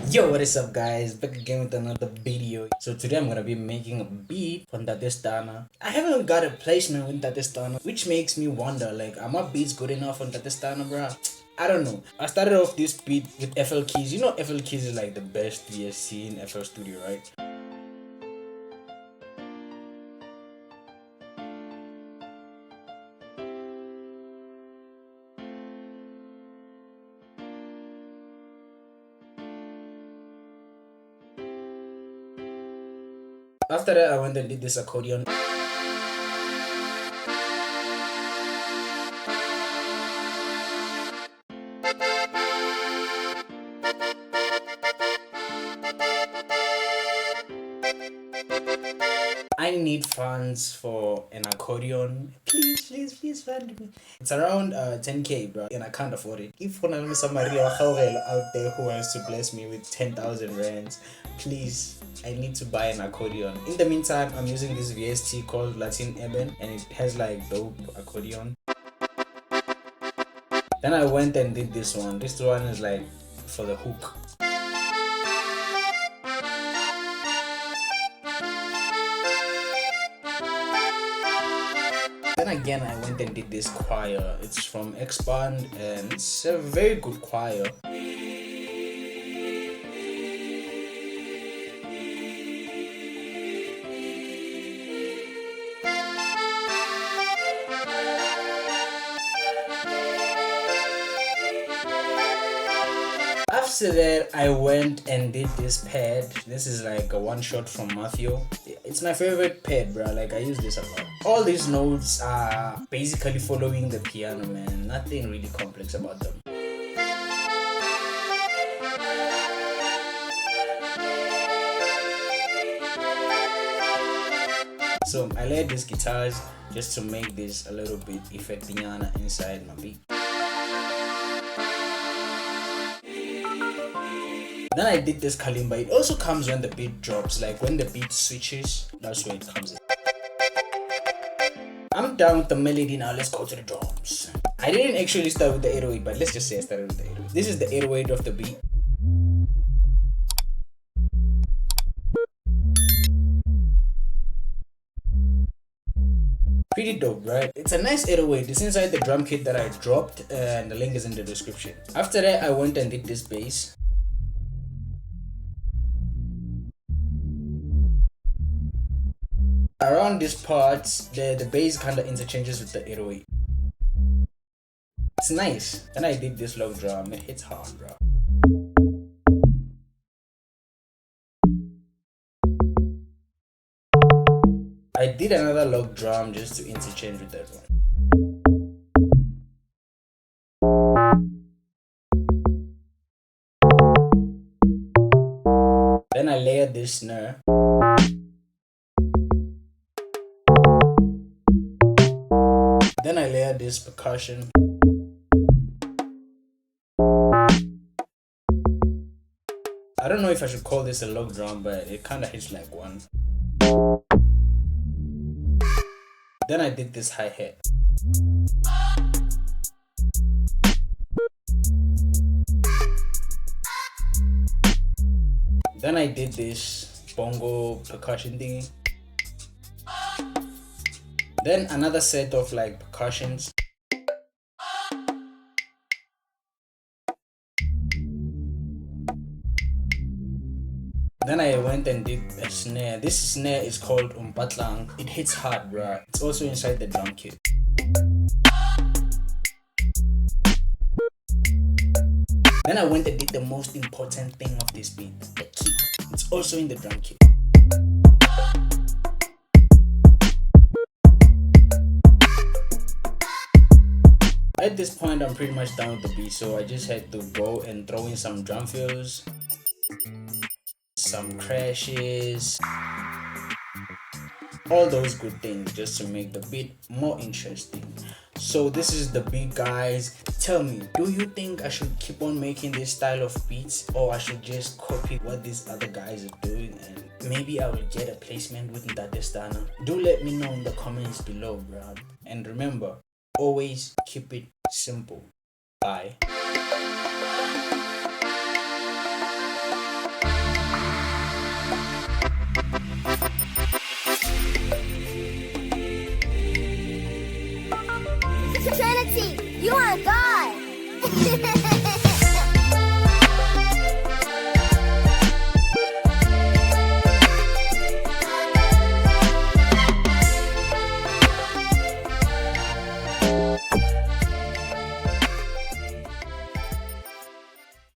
Yo, what is up guys? Back again with another video. So today I'm gonna be making a beat for Ntate Stunna. I haven't got a placement with Ntate Stunna, which makes me wonder, like, are my beats good enough on Ntate Stunna, bruh? I don't know. I started off this beat with FL Keys. You know FL Keys is like the best VST in FL Studio, right? After that, I went and did this accordion. I need funds for an accordion. Please fund me. It's around 10k, bro, and I can't afford it. If somebody out there who wants to bless me with 10,000 rands, please, I need to buy an accordion. In the meantime, I'm using this VST called Latin Eben, and it has like dope accordion. Then I went and did this one. This one is like for the hook. Then again, I went and did this choir. It's from Expand and it's a very good choir. After that, I went and did this pad. This is like a one shot from Matthew. It's my favorite pad, bro. Like, I use this a lot. All these notes are basically following the piano, man. Nothing really complex about them. So I layered these guitars just to make this a little bit effecting inside my beat. Then I did this kalimba. It also comes when the beat drops, like when the beat switches, that's when it comes in. I'm done with the melody now, let's go to the drums. I didn't actually start with the 808, but let's just say I started with the 808. This is the 808 of the beat. Pretty dope, right? It's a nice 808. It's inside the drum kit that I dropped, and the link is in the description. After that, I went and did this bass. Around this part, the bass kind of interchanges with the 808. It's nice. Then I did this log drum. It hits hard, bro. I did another log drum just to interchange with that one. Then I layered this snare. Then I layered this percussion. I don't know if I should call this a log drum, but it kind of hits like one. Then I did this hi-hat. Then I did this bongo percussion thingy. Then another set of like percussions. Then I went and did a snare. This snare is called umpatlang. It hits hard, bruh. It's also inside the drum kit. Then I went and did the most important thing of this beat, the kick. It's also in the drum kit. At this point, I'm pretty much done with the beat, so I just had to go and throw in some drum fills, some crashes, all those good things just to make the beat more interesting. So this is the beat, guys. Tell me, do you think I should keep on making this style of beats, or I should just copy what these other guys are doing and maybe I will get a placement with Ntate Stunna? Do let me know in the comments below, bro. And remember, always keep it simple. Bye.